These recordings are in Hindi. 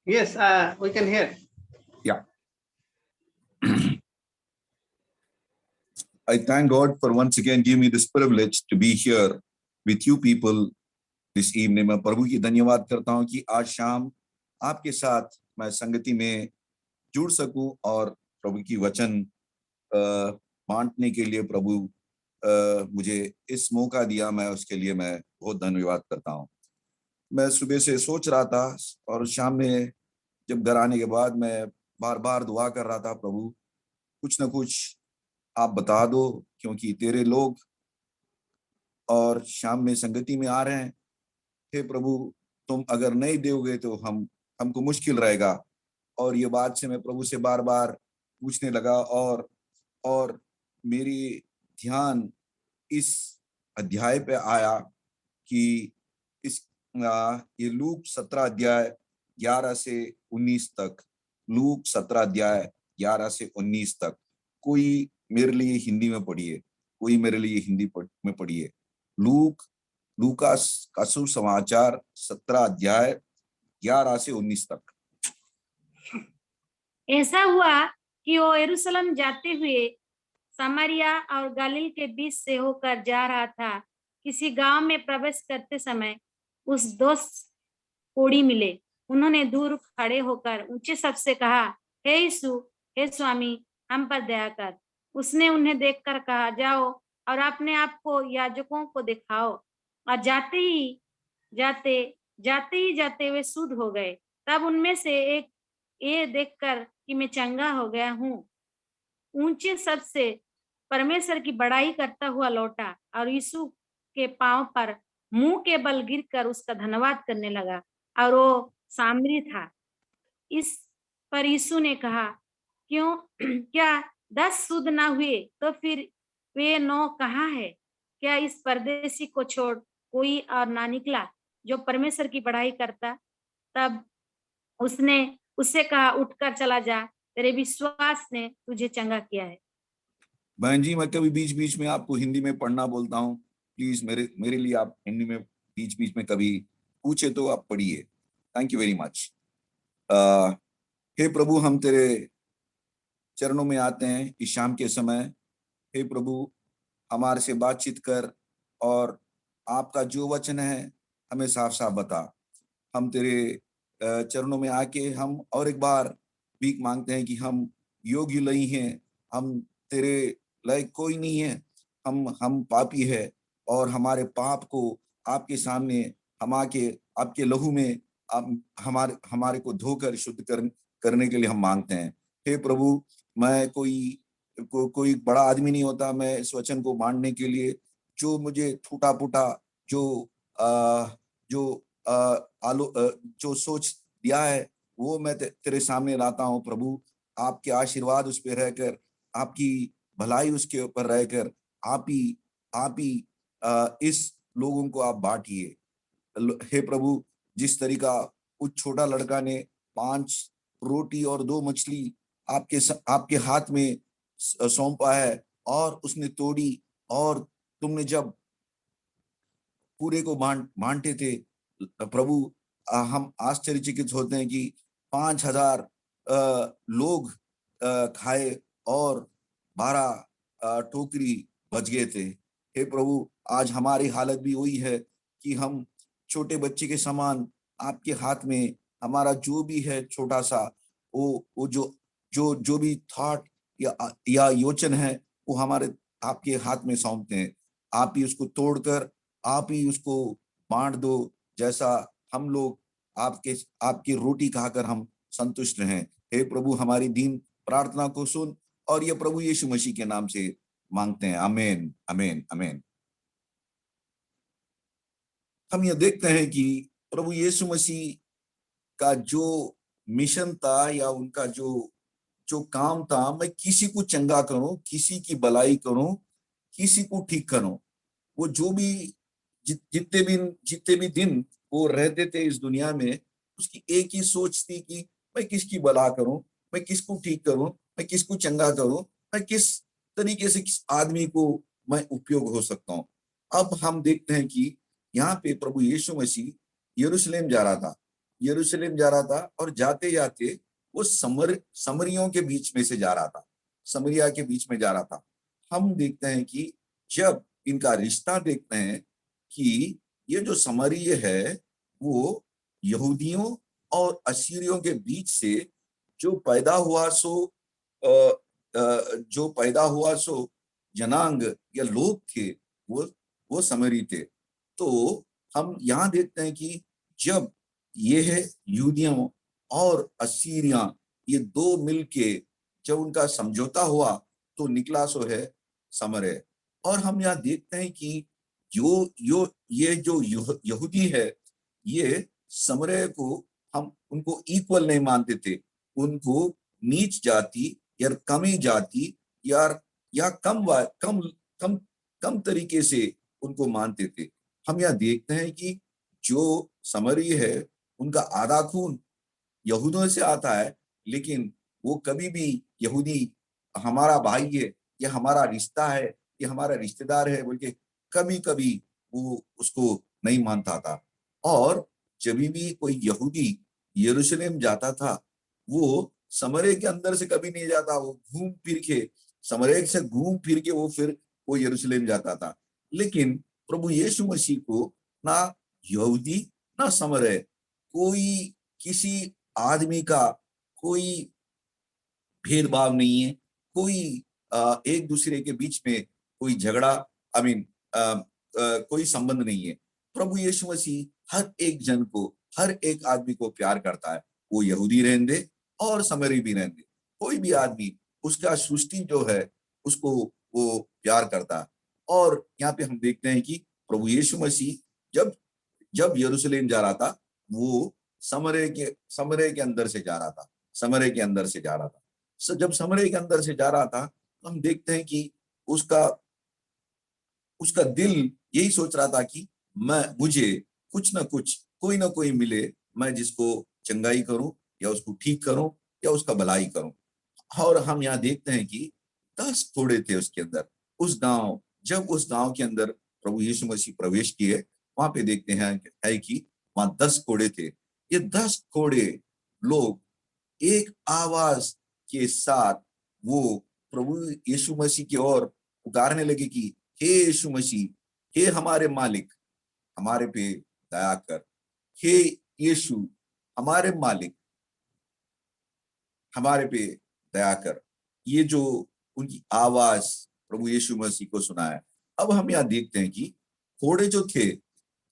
Yes, we can hear. Yeah. I thank God for once again giving me this privilege to be here with you people this evening. मैं प्रभु की धन्यवाद करता हूं कि आज शाम आपके साथ मैं संगति में जुड़ सकूं और प्रभु की वचन बांटने के लिए प्रभु मुझे इस मौका दिया। मैं उसके लिए मैं बहुत धन्यवाद करता हूं। मैं सुबह से सोच रहा था और शाम में जब घर आने के बाद मैं बार बार दुआ कर रहा था, प्रभु कुछ ना कुछ आप बता दो, क्योंकि तेरे लोग और शाम में संगति में आ रहे हैं। हे प्रभु, तुम अगर नहीं दोगे तो हमको मुश्किल रहेगा। और ये बात से मैं प्रभु से बार बार पूछने लगा और मेरी ध्यान इस अध्याय पे आया कि ये लूक 17 अध्याय 11 से 19 तक, लूक 17 अध्याय 11 से 19 तक। कोई मेरे लिए हिंदी में पढ़िए, कोई मेरे लिए हिंदी में पढ़िए। लूकास का सुसमाचार 17 अध्याय 11 से 19 तक। ऐसा हुआ कि वो यरूशलेम जाते हुए सामरिया और गलील के बीच से होकर जा रहा था। किसी गांव में प्रवेश करते समय उस दो कोढ़ी मिले। उन्होंने दूर खड़े होकर ऊंचे शब्द से कहा, हे यीशु, हे स्वामी, हम पर दया कर। उसने उन्हें देखकर कहा, जाओ और अपने आप को याजकों को दिखाओ। और जाते ही वे शुद्ध हो गए। तब उनमें से एक ये देखकर कि मैं चंगा हो गया हूँ, ऊंचे शब्द से परमेश्वर की बड़ाई करता हुआ लौटा और यीशु के पांव पर मुंह के बल गिरकर उसका धन्यवाद करने लगा। और वो सामरी था। इस पर यीशु ने कहा, क्यों, क्या 10 शुद्ध ना हुए? तो फिर वे 9 कहाँ है? क्या इस परदेसी को छोड़ कोई और ना निकला जो परमेश्वर की बड़ाई करता? तब उसने उससे कहा, उठकर चला जा, तेरे विश्वास ने तुझे चंगा किया है। बहन जी, मैं कभी बीच बीच में आपको हिंदी में पढ़ना बोलता हूँ, प्लीज मेरे लिए आप हिंदी में बीच बीच में कभी पूछे तो आप पढ़िए। Thank you very much. हे प्रभु, हम तेरे चरणों में आते हैं इस शाम के समय। हे प्रभु, हमारे से बातचीत कर और आपका जो वचन है हमें साफ साफ बता। हम तेरे चरणों में आके हम और एक बार भीख मांगते हैं कि हम योग्य नहीं हैं, हम तेरे लायक कोई नहीं है, हम पापी है और हमारे पाप को आपके सामने हम आके आपके लहू में आप हमारे को धोकर शुद्ध करने के लिए हम मांगते हैं। हे प्रभु, मैं कोई बड़ा आदमी नहीं होता मैं इस वचन को बांटने के लिए। जो मुझे टूटा फूटा जो सोच दिया है वो मैं तेरे सामने लाता हूँ प्रभु। आपके आशीर्वाद उस पर रहकर, आपकी भलाई उसके ऊपर रहकर आप ही इस लोगों को आप बांटिए। हे प्रभु, जिस तरीका उस छोटा लड़का ने 5 रोटी और 2 मछली आपके हाथ में सौंपा है और उसने तोड़ी, और तुमने जब पूरे को बांटे थे प्रभु, हम आश्चर्यचकित होते हैं कि 5000 लोग खाए और 12 टोकरी बच गए थे। हे प्रभु, आज हमारी हालत भी वही है कि हम छोटे बच्चे के समान आपके हाथ में हमारा जो भी है छोटा सा वो जो भी थॉट या योचन है वो हमारे आपके हाथ में सौंपते हैं। आप ही उसको तोड़कर आप ही उसको बांट दो, जैसा हम लोग आपकी रोटी खाकर हम संतुष्ट रहें। हे प्रभु, हमारी दीन प्रार्थना को सुन और ये प्रभु यीशु मसीह के नाम से मांगते हैं। आमीन, आमीन, आमीन। हम ये देखते हैं कि प्रभु यीशु मसीह का जो मिशन था या उनका जो काम था, मैं किसी को चंगा करूं, किसी की भलाई करूं, किसी को ठीक करूं। वो जो भी जितने भी दिन वो रहते थे इस दुनिया में, उसकी एक ही सोच थी कि मैं किसकी भला करूं, मैं किसको ठीक करूं, मैं किसको चंगा करूं, मैं किस तरीके से किस आदमी को मैं उपयोग हो सकता हूं। अब हम देखते हैं कि यहाँ पे प्रभु यीशु मसीह यरूशलेम जा रहा था। यरूशलेम जा रहा था और जाते जाते वो समरियों के बीच में से जा रहा था, समरिया के बीच में जा रहा था। हम देखते हैं कि जब इनका रिश्ता देखते हैं कि ये जो समरिय है वो यहूदियों और असीरियों के बीच से जो पैदा हुआ सो जो पैदा हुआ सो जनांग या लोग थे, वो वो समरी थे। तो हम यहाँ देखते हैं कि जब ये है यहूदियों और असीरिया, ये दो मिलके जब उनका समझौता हुआ तो निकला सो है समरे। और हम यहाँ देखते हैं कि ये जो यहूदी है, ये समरे को हम उनको इक्वल नहीं मानते थे, उनको नीच जाति या कमी जाति या कम कम कम तरीके से उनको मानते थे। हम यहाँ देखते हैं कि जो समरी है उनका आधा खून यहूदियों से आता है, लेकिन वो कभी भी यहूदी हमारा भाई है, ये हमारा रिश्ता है, ये हमारा रिश्तेदार है बोल के कभी कभी वो उसको नहीं मानता था। और जब भी कोई यहूदी यरूशलेम जाता था, वो समरे के अंदर से कभी नहीं जाता, वो घूम फिर के समरे से घूम फिर के फिर वो यरूशलेम जाता था। लेकिन प्रभु यीशु मसीह को ना यहूदी ना समरे, कोई किसी आदमी का कोई भेदभाव नहीं है, कोई एक दूसरे के बीच में कोई झगड़ा आई मीन कोई संबंध नहीं है। प्रभु यीशु मसीह हर एक जन को, हर एक आदमी को प्यार करता है, वो यहूदी रहने दे और समरी भी रहने दे, कोई भी आदमी उसका सृष्टि जो है उसको वो प्यार करता है। और यहाँ पे हम देखते हैं कि प्रभु यीशु मसीह जब जब यरूशलेम जा रहा था, वो समरे के अंदर से जा रहा था, समरे के अंदर से जा रहा था। जब समरे के अंदर से जा रहा था तो हम देखते हैं कि उसका उसका दिल यही सोच रहा था कि मुझे कुछ ना कुछ कोई ना कोई मिले, मैं जिसको चंगाई करूं या उसको ठीक करूं या उसका भलाई करूं। और हम यहाँ देखते हैं कि 10 घोड़े थे उसके अंदर। जब उस गांव के अंदर प्रभु यीशु मसीह प्रवेश किए, वहां पे देखते हैं है कि वहां 10 घोड़े थे। ये 10 घोड़े लोग एक आवाज के साथ वो प्रभु यीशु मसीह की ओर पुकारने लगे कि हे यीशु मसीह, हे हमारे मालिक, हमारे पे दया कर। हे यीशु, हमारे मालिक, हमारे पे दया कर। ये जो उनकी आवाज प्रभु यीशु मसीह को सुना है। अब हम यहाँ देखते हैं कि घोड़े जो थे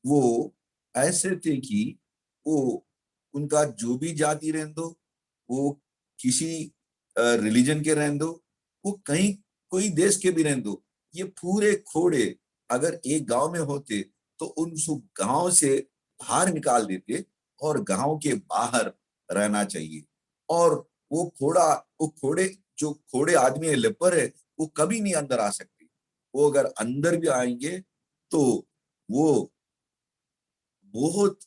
वो ऐसे थे कि वो उनका जो भी जाति रहने दो, वो किसी रिलीजन के रहने दो, वो कहीं कोई देश के भी रहने दो, ये पूरे घोड़े अगर एक गांव में होते तो उन गांव से बाहर निकाल देते और गांव के बाहर रहना चाहिए। और वो घोड़ा वो घोड़े जो घोड़े आदमी है, लेपर है, वो कभी नहीं अंदर आ सकते। वो अगर अंदर भी आएंगे तो वो बहुत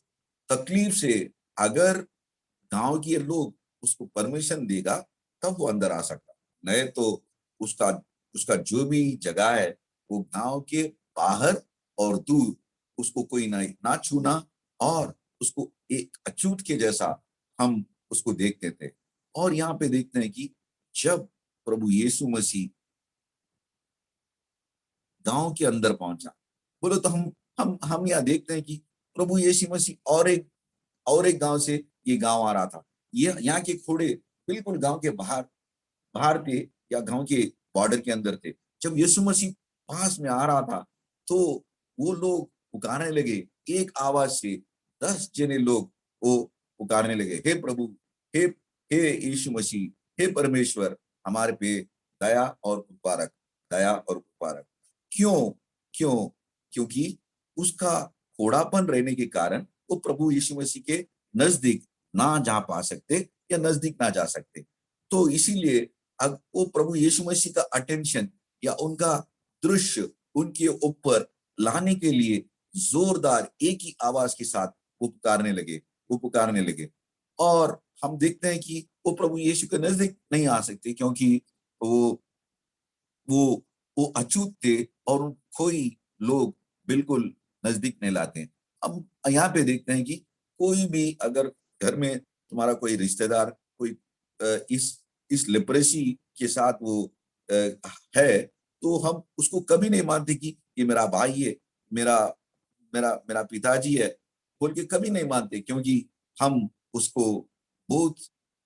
तकलीफ से, अगर गांव के लोग उसको परमिशन देगा तब वो अंदर आ सकता, नहीं तो उसका उसका जो भी जगह है वो गांव के बाहर और दूर, उसको कोई ना छूना। और उसको एक अछूत के जैसा हम उसको देखते थे। और यहाँ पे देखते हैं कि जब प्रभु यीशु मसीह गांव के अंदर पहुंचा, बोलो तो हम यहाँ देखते हैं कि प्रभु यीशु मसीह और एक गांव से ये गांव आ रहा था। ये यहाँ के घोड़े बिल्कुल गांव के बाहर बाहर थे या गांव के बॉर्डर के अंदर थे। जब यीशु मसीह पास में आ रहा था तो वो लोग पुकारने लगे एक आवाज से, 10 जने लोग वो पुकारने लगे, हे प्रभु, हे हे यीशु मसीह, हे परमेश्वर, हमारे पे दया और कृपा रख, दया और कृपा रख। क्यों क्यों क्योंकि उसका घोड़ापन रहने के कारण वो प्रभु यीशु मसीह के नजदीक ना जा पा सकते या नजदीक ना जा सकते। तो इसीलिए अब वो प्रभु यीशु मसीह का अटेंशन या उनका दृश्य उनके ऊपर लाने के लिए जोरदार एक ही आवाज के साथ वो पुकारने लगे। और हम देखते हैं कि वो प्रभु यीशु के नजदीक नहीं आ सकते क्योंकि वो वो वो अछूत थे और कोई लोग बिल्कुल नजदीक नहीं लाते। अब यहाँ पे देखते हैं कि कोई भी अगर घर में तुम्हारा कोई रिश्तेदार कोई इस लेप्रेसी के साथ वो है, तो हम उसको कभी नहीं मानते कि ये मेरा भाई है, मेरा मेरा मेरा पिताजी है, बोल के कभी नहीं मानते, क्योंकि हम उसको बहुत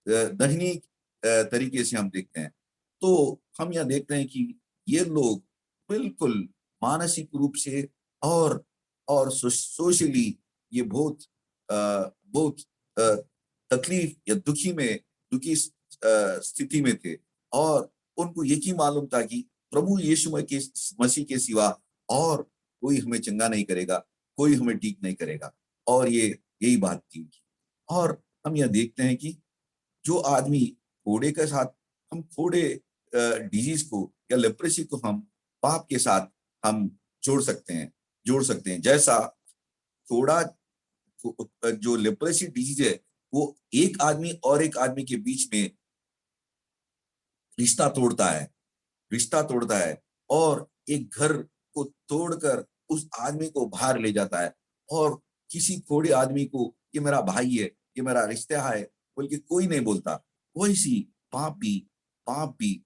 दयनीय तरीके से हम देखते हैं। तो हम यह देखते हैं कि ये लोग बिल्कुल मानसिक रूप से और सोशली ये बहुत अ, तकलीफ या दुखी स्थिति में थे, और उनको यही मालूम था कि प्रभु यीशु मसीह के सिवा और कोई हमें चंगा नहीं करेगा, कोई हमें ठीक नहीं करेगा, और ये यही बात थी उनकी। और हम यह देखते हैं कि जो आदमी घोड़े के साथ हम घोड़े डिजीज को या लेप्रेसी को हम पाप के साथ हम जोड़ सकते हैं। जैसा थोड़ा जो लेप्रेसी डिजीज है, वो एक आदमी और एक आदमी के बीच में रिश्ता तोड़ता है रिश्ता तोड़ता है, और एक घर को तोड़कर उस आदमी को बाहर ले जाता है, और किसी थोड़े आदमी को ये मेरा भाई है, ये मेरा रिश्ता है बोल के कोई नहीं बोलता। वैसी पाप भी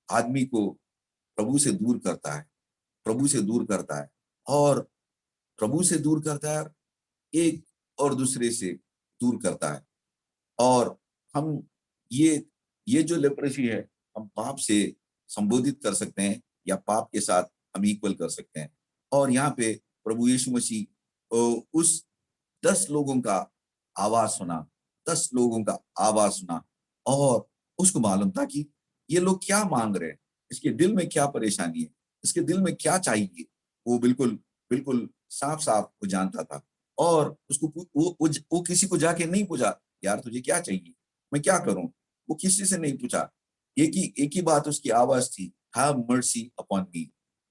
आदमी को प्रभु से दूर करता है, प्रभु से दूर करता है, और प्रभु से दूर करता है, एक और दूसरे से दूर करता है। और हम ये ये जो लेप्रेसी है, हम पाप से संबोधित कर सकते हैं या पाप के साथ हम इक्वल कर सकते हैं। और यहाँ पे प्रभु यीशु मसीह उस 10 लोगों का आवाज सुना, 10 लोगों का आवाज सुना, और उसको मालूम था कि ये लोग क्या मांग रहे हैं, इसके दिल में क्या परेशानी है, इसके दिल में क्या चाहिए। वो बिल्कुल बिल्कुल साफ साफ वो जानता था, और उसको वो किसी को जाके नहीं पूछा, यार तुझे क्या चाहिए, मैं क्या करूं, वो किसी से नहीं पूछा। एक ही बात उसकी आवाज थी, हैव मर्सी अपॉन मी।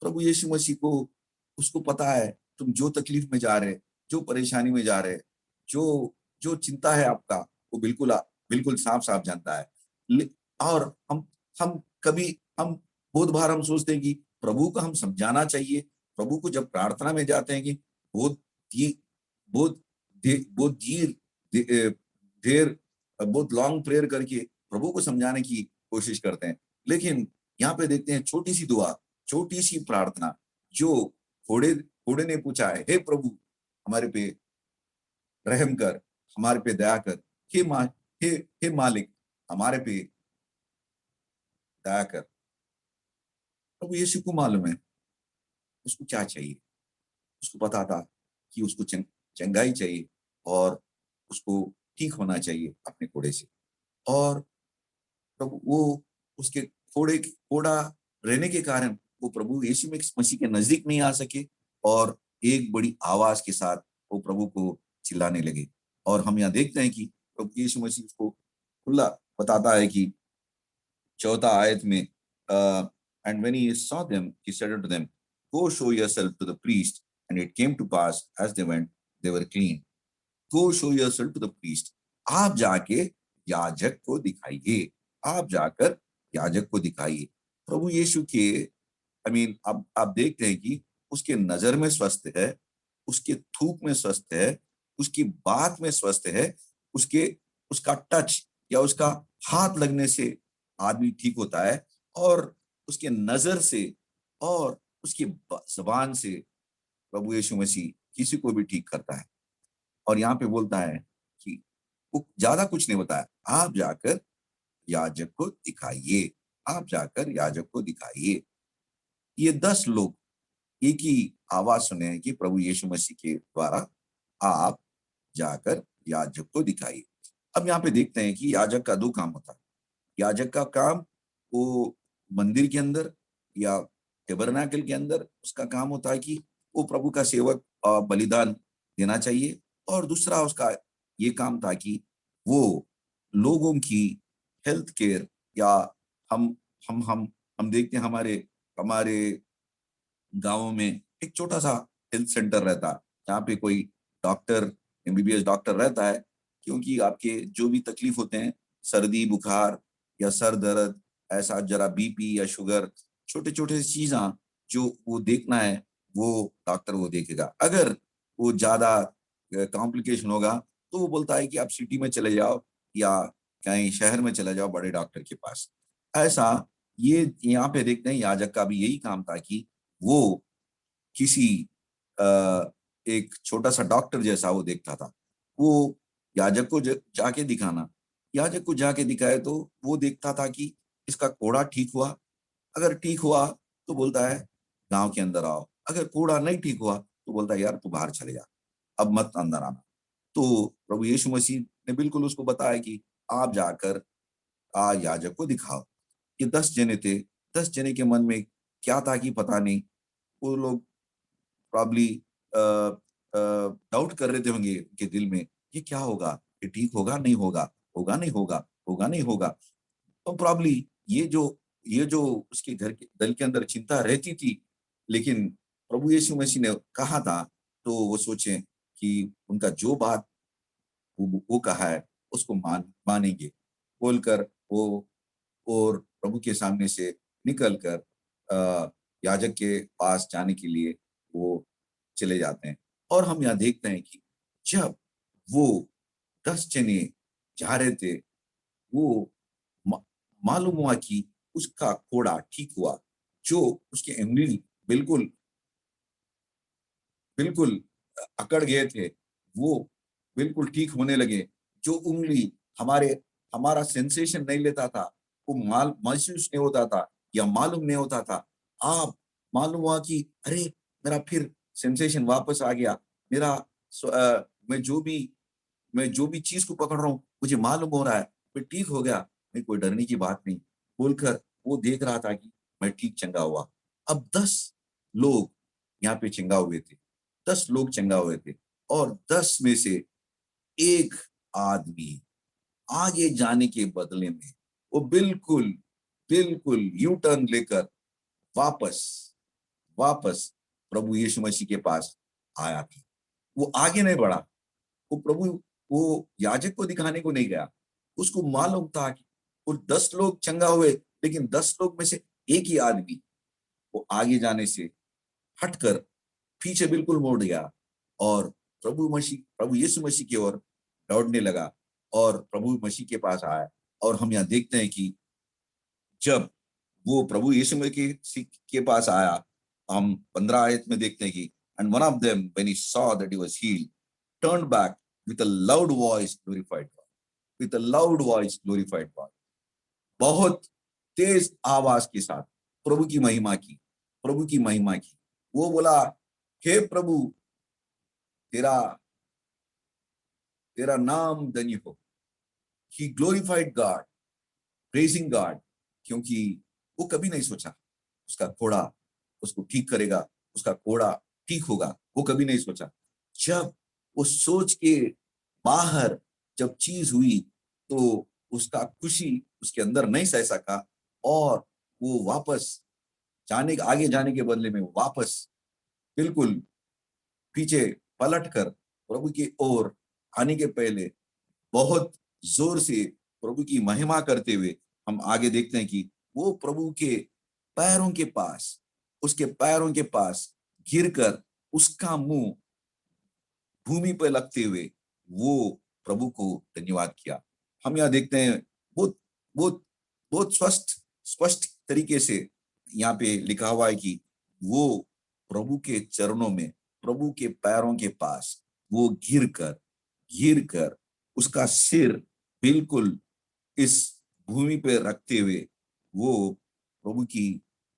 प्रभु यीशु मसीह को उसको पता है तुम जो तकलीफ में जा रहे, जो परेशानी में जा रहे, जो जो चिंता है आपका, वो बिल्कुल साफ साफ जानता है। और हम कभी हम बहुत बार हम सोचते हैं कि प्रभु को हम समझाना चाहिए। प्रभु को जब प्रार्थना में जाते हैं कि बहुत बहुत बहुत देर बहुत लॉन्ग प्रेयर करके प्रभु को समझाने की कोशिश करते हैं, लेकिन यहाँ पे देखते हैं छोटी सी दुआ, छोटी सी प्रार्थना, जो घोड़े घोड़े ने पूछा है, हे प्रभु हमारे पे रहम कर, हमारे पे दया कर, हे मा हे हे मालिक हमारे पे दया कर। प्रभु यीशु को मालूम है उसको क्या चाहिए। उसको पता था कि उसको चंगाई चाहिए, और उसको ठीक होना चाहिए अपने घोड़े से। और प्रभु वो उसके घोड़ा रहने के कारण वो प्रभु यीशु मसीह के नजदीक नहीं आ सके, और एक बड़ी आवाज के साथ वो प्रभु को चिल्लाने लगे। और हम यहाँ देखते हैं कि प्रभु यीशु मसीह को खुला बताता है कि 14 आयत में, and when he saw them he said to them, go show yourself to the priest, and it came to pass as they went they were clean. Go show yourself to the priest, आप जाके याजक को दिखाइए, आप जाकर याजक को दिखाइए। प्रभु यीशु के अब आप देखते हैं कि उसके नजर में स्वस्थ है, उसके थूक में स्वस्थ है, उसकी बात में स्वस्थ है, उसके उसका टच या उसका हाथ लगने से आदमी ठीक होता है, और उसके नजर से और उसकी जबान से प्रभु यीशु मसीह किसी को भी ठीक करता है। और यहाँ पे बोलता है कि वो ज्यादा कुछ नहीं बताया, आप जाकर याजक को दिखाइए, आप जाकर याजक को दिखाइए। ये 10 लोग एक ही आवाज सुने हैं कि प्रभु यीशु मसीह के द्वारा, आप जाकर याजक को दिखाइए। अब यहाँ पे देखते हैं कि याजक का 2 काम होता है। याजक का काम वो मंदिर के अंदर या टेबरनाकल के अंदर उसका काम होता है कि वो प्रभु का सेवक बलिदान देना चाहिए, और दूसरा उसका ये काम था कि वो लोगों की हेल्थ केयर, या हम हम देखते हैं हमारे हमारे गांवों में एक छोटा सा हेल्थ सेंटर रहता है, जहाँ पे कोई डॉक्टर, एमबीबीएस डॉक्टर रहता है, क्योंकि आपके जो भी तकलीफ होते हैं, सर्दी बुखार या सर दर्द, ऐसा जरा बीपी या शुगर, छोटे छोटे चीजा जो वो देखना है, वो डॉक्टर वो देखेगा। अगर वो ज्यादा कॉम्प्लिकेशन होगा तो वो बोलता है कि आप सिटी में चले जाओ या कहीं शहर में चले जाओ बड़े डॉक्टर के पास। ऐसा ये यहाँ पे देखते हैं याजक का भी यही काम था कि वो किसी एक छोटा सा डॉक्टर जैसा वो देखता था। वो याजक को जाके दिखाना, याजक को जाके दिखाए तो वो देखता था कि इसका कोढ़ा ठीक हुआ। अगर ठीक हुआ तो बोलता है गांव के अंदर आओ, अगर कोढ़ा नहीं ठीक हुआ तो बोलता है यार तू बाहर चले जा, अब मत अंदर आना। तो प्रभु यीशु मसीह ने बिल्कुल उसको बताया कि आप जाकर याजक को दिखाओ। ये 10 जने थे, 10 जने के मन में क्या था कि पता नहीं। वो लोग प्रॉब्ली डाउट कर रहे थे होंगे उनके दिल में, ये क्या होगा, ये ठीक होगा नहीं होगा, होगा नहीं होगा, होगा नहीं होगा। तो प्रॉब्ली ये जो उसके घर के दिल के अंदर चिंता रहती थी, लेकिन प्रभु यीशु मसीह ने कहा था तो वो सोचे कि उनका जो बात वो कहा है उसको मानेंगे बोलकर वो और प्रभु के सामने से निकलकर याजक के पास जाने के लिए वो चले जाते हैं। और हम यहाँ देखते हैं कि जब वो 10 जने जा रहे थे, वो मा, मालूम हुआ कि उसका कोड़ा ठीक हुआ। जो उसके एंगली बिल्कुल बिल्कुल अकड़ गए थे, वो बिल्कुल ठीक होने लगे। जो उंगली हमारे हमारा सेंसेशन नहीं लेता था, वो महसूस नहीं होता था या मालूम नहीं होता था, आप मालूम हुआ कि अरे मेरा फिर सेंसेशन वापस आ गया। मेरा मैं जो भी चीज को पकड़ रहा हूँ मुझे मालूम हो रहा है, मैं ठीक हो गया, नहीं कोई डरने की बात नहीं बोलकर वो देख रहा था कि मैं ठीक चंगा हुआ। अब 10 लोग यहाँ पे चंगा हुए थे, 10 लोग चंगा हुए थे और 10 में से एक आदमी आगे जाने के बदले में वो बिल्कुल बिल्कुल यू टर्न लेकर वापस वापस प्रभु यीशु मसीह के पास आया था। वो आगे नहीं बढ़ा, वो प्रभु वो याजक को दिखाने को नहीं गया। उसको मालूम था कि वो 10 लोग चंगा हुए, लेकिन 10 लोग में से एक ही आदमी वो आगे जाने से हटकर पीछे बिल्कुल मुड़ गया और प्रभु यीशु मसीह की ओर दौड़ने लगा और प्रभु मसीह के पास आया। और हम यहाँ देखते हैं कि जब वो प्रभु यीशु मसीह के पास आया, हम 15 आयत में देखते हैं कि and one of them when he saw that he was healed turned back with a loud voice glorified God, with a loud voice glorified God। बहुत तेज आवाज के साथ प्रभु की महिमा की, प्रभु की महिमा की। वो बोला हे प्रभु तेरा तेरा नाम धन्य हो। ही ग्लोरिफाइड गॉड, प्रेजिंग गॉड, क्योंकि वो कभी नहीं सोचा उसका घोड़ा उसको ठीक करेगा, उसका घोड़ा ठीक होगा, वो कभी नहीं सोचा। जब वो सोच के बाहर जब चीज हुई तो उसका खुशी उसके अंदर नहीं सह सका और वो वापस आगे जाने के बदले में वापस बिल्कुल पीछे पलट कर प्रभु की ओर आने के पहले बहुत जोर से प्रभु की महिमा करते हुए हम आगे देखते हैं कि वो प्रभु के पैरों के पास उसके पैरों के पास गिरकर उसका मुंह भूमि पर लगते हुए वो प्रभु को धन्यवाद किया। हम यहाँ देखते हैं बहुत बहुत बहुत स्पष्ट तरीके से यहाँ पे लिखा हुआ है कि वो प्रभु के चरणों में प्रभु के पैरों के पास वो गिर कर उसका सिर बिल्कुल इस भूमि पे रखते हुए वो प्रभु की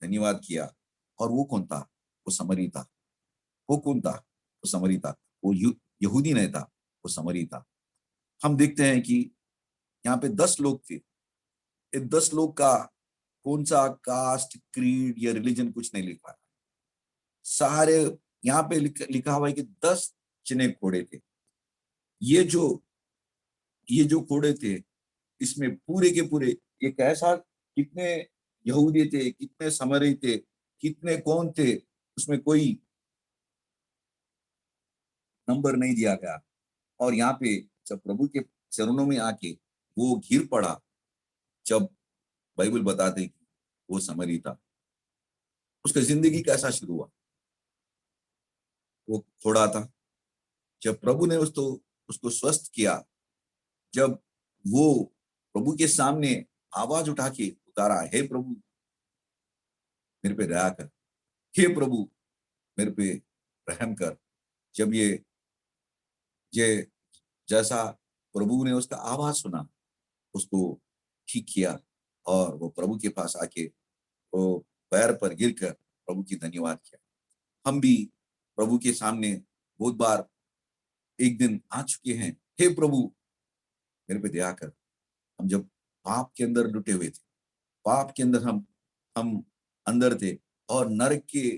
धन्यवाद किया। और वो कौन था? वो समरी था। वो कौन था? वो समरी था। वो यहूदी नहीं था, वो समरी था। हम देखते हैं कि यहाँ पे 10 लोग थे। ये 10 लोग का कौन सा कास्ट क्रीड या रिलीजन कुछ नहीं लिखा है। सारे यहाँ पे लिखा हुआ है कि 10 जने घोड़े थे। ये जो घोड़े थे इसमें पूरे के पूरे एक ऐसा कितने यहूदी थे, कितने समरी थे, कितने कौन थे, उसमें कोई नंबर नहीं दिया गया। और यहाँ पे जब प्रभु के चरणों में आके वो गिर पड़ा, जब बाइबल बताते कि वो समरी था, उसका जिंदगी कैसा शुरू हुआ? वो घोड़ा था। जब प्रभु ने उसको उसको स्वस्थ किया, जब वो प्रभु के सामने आवाज उठा के पुकारा, हे प्रभु मेरे पे दया कर, हे प्रभु मेरे पे रहम कर। जब ये जैसा प्रभु ने उसका आवाज सुना, उसको ठीक किया और वो प्रभु के पास आके वो पैर पर गिरकर प्रभु की धन्यवाद किया। हम भी प्रभु के सामने बहुत बार एक दिन आ चुके हैं, हे प्रभु मेरे पे दया कर। हम जब पाप के अंदर लुटे हुए थे, पाप के अंदर हम अंदर थे और नरक के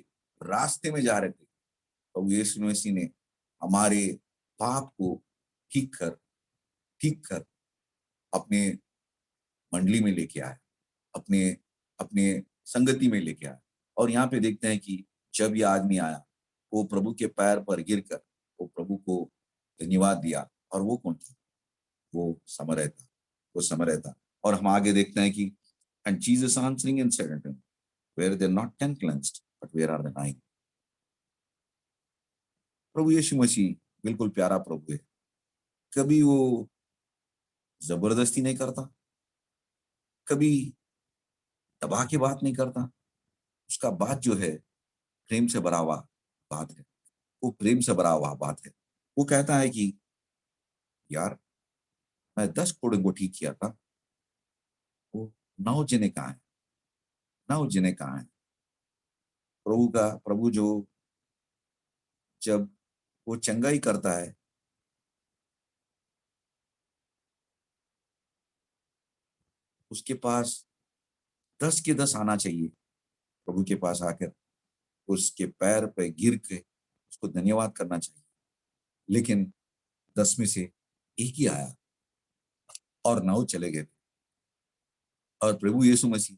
रास्ते में जा रहे थे, प्रभु यीशु मसीह ने हमारे पाप को ठीक कर अपने मंडली में लेके आया, अपने अपने संगति में लेके आया। और यहाँ पे देखते हैं कि जब ये आदमी आया, वो प्रभु के पैर पर गिरकर वो प्रभु को धन्यवाद दिया। और वो कौन था? वो समरय था। और हम आगे देखते हैं कि and Jesus answering and said unto him, were there not 10 cleansed, but where are the 9? प्रभु यीशु मसीह बिल्कुल प्यारा प्रभु है। कभी वो जबरदस्ती नहीं करता, कभी दबा के बात नहीं करता। उसका बात जो है प्रेम से भरा हुआ बात है, वो प्रेम से भरा हुआ बात है। वो कहता है कि यार मैं 10 कोड़ों को ठीक किया था, वो 9 जने कहाँ हैं? 9 जने कहाँ हैं? प्रभु जो जब वो चंगाई करता है, उसके पास 10 के 10 आना चाहिए। प्रभु के पास आकर उसके पैर पे गिर के उसको धन्यवाद करना चाहिए। लेकिन 10 में से एक ही आया और 9 चले गए। और प्रभु यीशु मसीह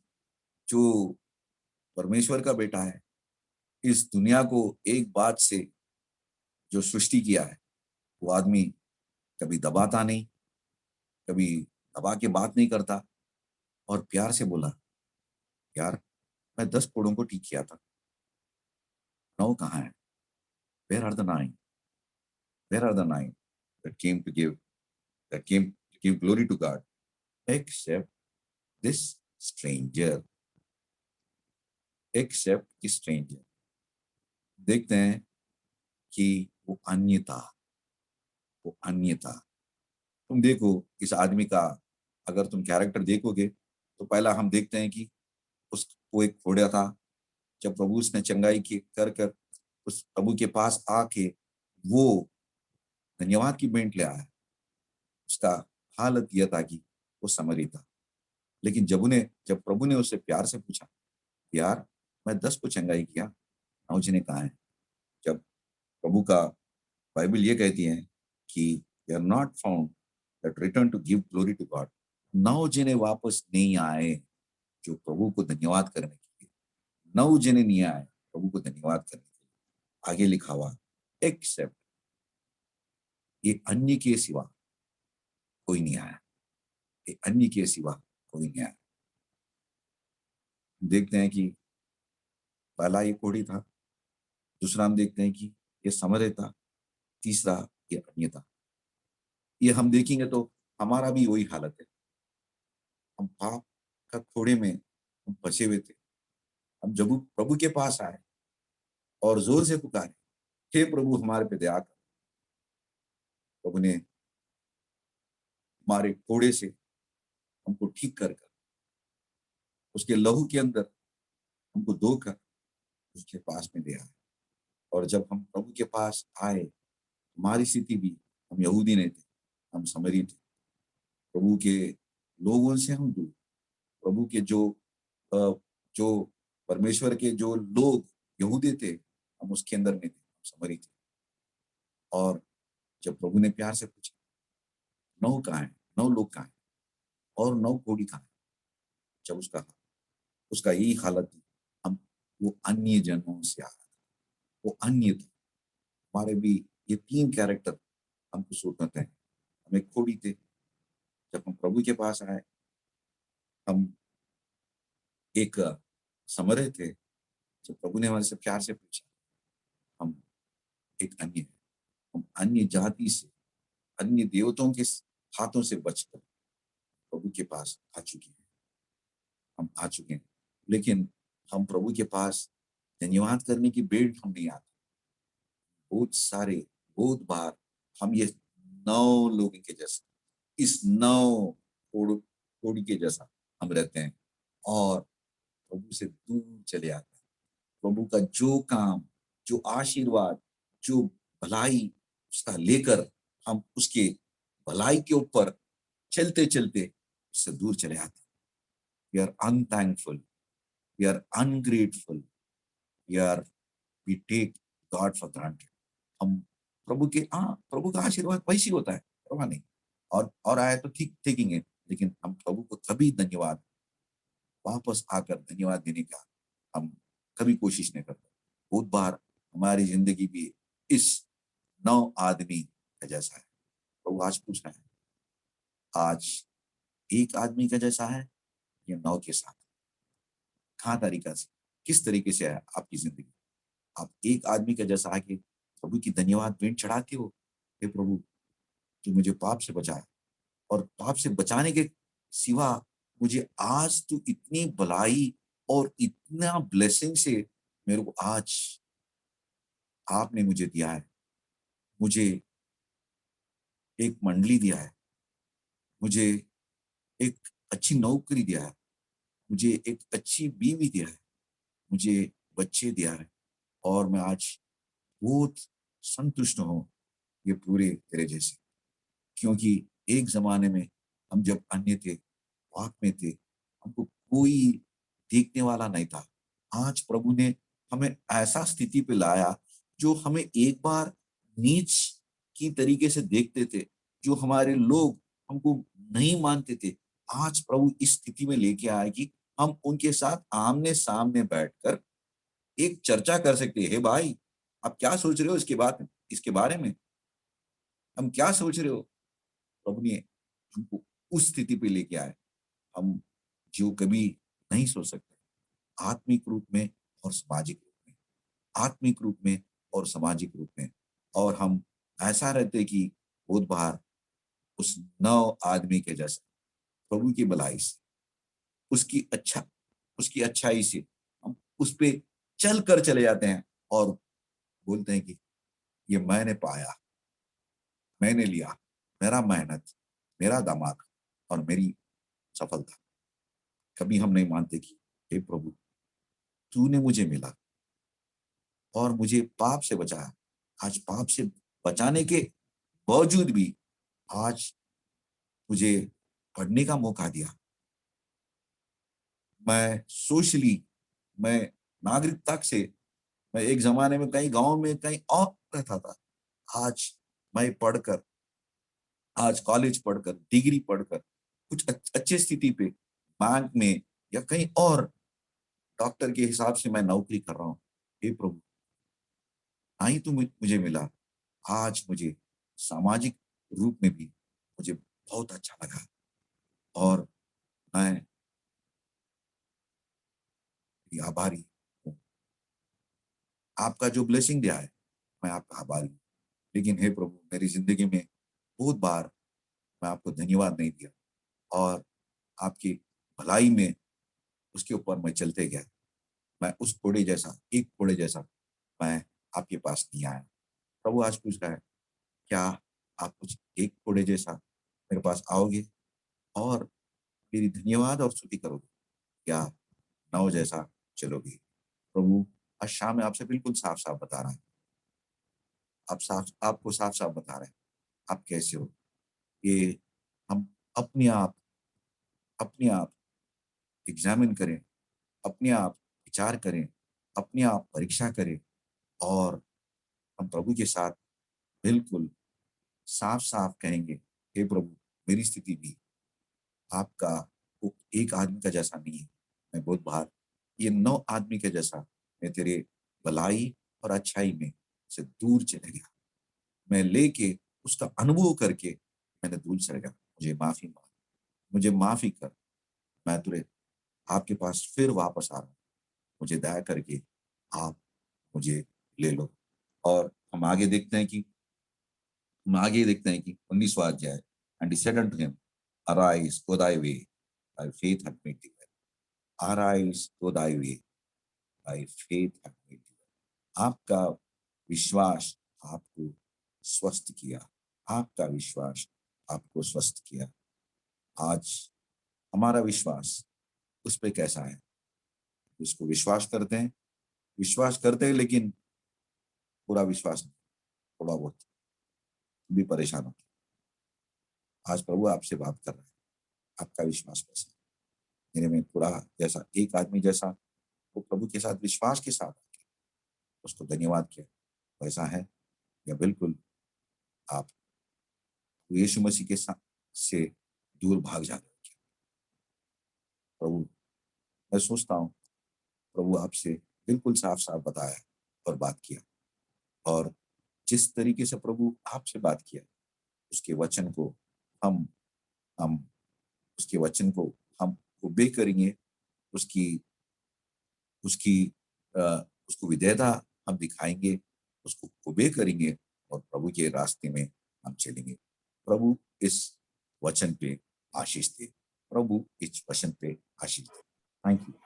जो परमेश्वर का बेटा है, इस दुनिया को एक बात से जो सृष्टि किया है, वो आदमी कभी दबाता नहीं, कभी दबा के बात नहीं करता और प्यार से बोला, यार मैं 10 कोड़ों को ठीक किया था, 9 कहाँ है? Where are the 9? Where are the 9 that came to give glory to God, except this stranger, except this stranger। देखते हैं कि वो अन्य था। तुम देखो इस आदमी का, अगर तुम कैरेक्टर देखोगे तो पहला हम देखते हैं कि वो एक घोड़ा था। जब प्रभु उसने चंगाई की कर कर उस प्रभु के पास आके वो धन्यवाद की भेंट ले आया, उसका हालत यह था कि वो समरी था। लेकिन जब प्रभु ने उससे प्यार से पूछा, यार मैं 10 को चंगाई किया, 9 जने कहाँ हैं? जब प्रभु का बाइबल ये कहती है कि they are not found that return to give glory to God, 9 जने वापस नहीं आए जो प्रभु को धन्यवाद करने के लिए। 9 जने नहीं आए प्रभु को धन्यवाद करने के लिए। आगे लिखा हुआ एक्सेप्ट, ये अन्य के सिवा कोई नहीं आया, ये अन्य के सिवा कोई नहीं आया। देखते हैं कि पहला ये कोढ़ी था, दूसरा हम देखते हैं कि ये समरय था, तीसरा ये अन्य था। ये हम देखेंगे तो हमारा भी वही हालत है। हम पाप का खोड़े में हम फंसे हुए थे। हम जब प्रभु के पास आए और जोर से पुकारे, हे प्रभु हमारे पे दया कर, प्रभु ने हमारे कोड़े से हमको ठीक कर उसके लहू के अंदर हमको धोकर उसके पास में ले आए। और जब हम प्रभु के पास आए, हमारी स्थिति भी, हम यहूदी नहीं थे, हम समरी थे। प्रभु के लोगों से हम दूर, प्रभु के जो परमेश्वर के जो लोग यहूदी थे, हम उसके अंदर नहीं थे, हम समरी थे। और जब प्रभु ने प्यार से पूछा, 9 कहाँ है? 9 लोग कहाँ है? और 9 कोड़ी कहाँ है? जब उसका यही हालत थी, हम वो अन्य जनों से आ रहा था, वो अन्य था। हमारे भी ये 3 कैरेक्टर हमको सूट करते हैं। हम एक कोड़ी थे, जब हम प्रभु के पास आए हम एक समरय थे, जब प्रभु ने हमारे से प्यार से पूछा हम एक अन्य है, हम अन्य जाति से अन्य देवताओं के हाथों से बचकर प्रभु के पास आ चुके हैं। हम आ चुके हैं, लेकिन हम प्रभु के पास धन्यवाद करने की बेड़ हम नहीं आते। बहुत सारे, बहुत बार हम ये 9 लोगों के जैसा, इस 9 कोढ़ी के जैसा हम रहते हैं और प्रभु से दूर चले आते हैं। प्रभु का जो काम, जो आशीर्वाद, जो भलाई उसका लेकर हम उसके भलाई के ऊपर चलते-चलते उससे दूर चले आते हैं। We are unthankful, we are ungrateful, we are we take God for granted. हम प्रभु का आशीर्वाद वैसे ही होता है, परवाह नहीं। और आया तो ठीक ठेकेंगे, लेकिन हम प्रभु को कभी धन्यवाद वापस आकर धन्यवाद देने का हम कभी कोशिश नहीं करते। बहुत बार हमारी जिंदगी भी इस 9 आदमी का जैसा है। प्रभु आज पूछ रहा है, आज एक आदमी का जैसा है या 9 के साथ? कहाँ तरीका से, किस तरीके से है आपकी जिंदगी? आप एक आदमी का जैसा आके प्रभु की धन्यवाद भेंट चढ़ाते हो, हे प्रभु तू मुझे पाप से बचाया, और पाप से बचाने के सिवा मुझे आज तू इतनी भलाई और इतना ब्लेसिंग से मेरे को आज आपने मुझे दिया है। मुझे एक मंडली दिया है, मुझे एक अच्छी नौकरी दिया है, मुझे एक अच्छी बीवी दिया है, मुझे बच्चे दिया है, और मैं आज बहुत संतुष्ट हूँ ये पूरे तेरे जैसे। क्योंकि एक ज़माने में हम जब अन्य थे, पाप में थे, हमको कोई देखने वाला नहीं था। आज प्रभु ने हमें ऐसा स्थिति पे लाया, जो हमें एक बार नीच की तरीके से देखते थे, जो हमारे लोग हमको नहीं मानते थे। आज प्रभु इस स्थिति में लेके आए कि हम उनके साथ आमने-सामने बैठकर एक चर्चा कर सकते हैं। "हे भाई, आप क्या सोच रहे हो इसके बारे में? हम क्या सोच रहे हो?" प्रभु ने हमको उस स्थिति पे लेके आए, हम जो कभी नहीं सोच सकते, आत्मिक रूप में और सामाजिक रूप में, आत्मिक रूप में और सामाजिक रूप में। और हम ऐसा रहते कि बहुत बार उस 9 आदमी के जैसा प्रभु की भलाई से, उसकी उसकी अच्छाई से हम उस पे चल कर चले जाते हैं और बोलते हैं कि ये मैंने पाया, मैंने लिया, मेरा मेहनत, मेरा दिमाग और मेरी सफलता। कभी हम नहीं मानते कि हे प्रभु, तूने मुझे मिला और मुझे पाप से बचाया। आज पाप से बचाने के बावजूद भी आज मुझे पढ़ने का मौका दिया। मैं सोशली, मैं नागरिकता से, मैं एक ज़माने में कहीं गाँव में कहीं और रहता था। आज मैं पढ़कर, आज कॉलेज पढ़कर, डिग्री पढ़कर कुछ अच्छी स्थिति पे बैंक में या कहीं और डॉक्टर के हिसाब से मैं नौकरी कर रहा हूँ। हे प्रभु, ना ही तू मुझे मिला, आज मुझे सामाजिक रूप में भी मुझे बहुत अच्छा लगा, और मैं आभारी हूँ। आपका जो ब्लेसिंग दिया है, मैं आपका आभारी हूँ। लेकिन हे प्रभु, मेरी ज़िंदगी में बहुत बार मैं आपको धन्यवाद नहीं दिया, और आपकी भलाई में उसके ऊपर मैं चलते गया। मैं उस घोड़े जैसा, एक घोड़े जैसा मैं आपके पास नहीं आया। प्रभु आज पूछ रहा है, क्या आप कुछ एक घोड़े जैसा मेरे पास आओगे और मेरी धन्यवाद और स्तुति करोगे? क्या 9 जैसा चलोगे? प्रभु आज शाम में आपसे बिल्कुल साफ-साफ बता रहा है। आपको साफ-साफ बता रहे हैं, आप कैसे हो? ये हम अपने आप अपने आप एग्ज़ामिन करें, अपने आप विचार करें, अपने आप परीक्षा करें, और हम प्रभु के साथ बिल्कुल साफ-साफ कहेंगे, हे प्रभु, मेरी स्थिति भी आपका वो एक आदमी का जैसा नहीं है। मैं बहुत बार ये 9 आदमी के जैसा मैं तेरे भलाई और अच्छाई में से दूर चले गया। मैं लेके उसका अनुभव करके मैंने दूर चले गया। मुझे माफ़ी माँग, मुझे माफ़ी कर। मैं तुझे आपके पास फिर वापस आ रहा हूँ। मुझे दया करके आप मुझे ले लो। और हम आगे देखते हैं कि हम आगे देखते हैं कि 19वां अध्याय, and he said unto him, arise, go thy way, thy faith hath made thee well. Arise, go thy way, thy faith hath made thee well. आपका विश्वास आपको स्वस्थ किया, आपका विश्वास आपको स्वस्थ किया। आज हमारा विश्वास उस पे कैसा है? उसको विश्वास करते हैं लेकिन पूरा विश्वास नहीं, थोड़ा बहुत भी परेशान होते हैं। आज प्रभु आपसे बात कर रहा है, आपका विश्वास कैसा है? मेरे में थोड़ा जैसा एक आदमी जैसा वो प्रभु के साथ विश्वास के साथ उसको धन्यवाद किया, वैसा है या बिल्कुल आप यीशु मसीह के साथ से दूर भाग जा रहे हो? प्रभु, मैं सोचता हूँ प्रभु आपसे बिल्कुल साफ साफ बताया और बात किया, और जिस तरीके से प्रभु आपसे बात किया उसके वचन को हम उसके वचन को हम ओबे करेंगे, उसकी उसकी उसको विधेयता हम दिखाएंगे, उसको ओबे करेंगे और प्रभु के रास्ते में हम चलेंगे। प्रभु इस वचन पे आशीष दे, प्रभु इस वचन पे आशीष दे। Thank you.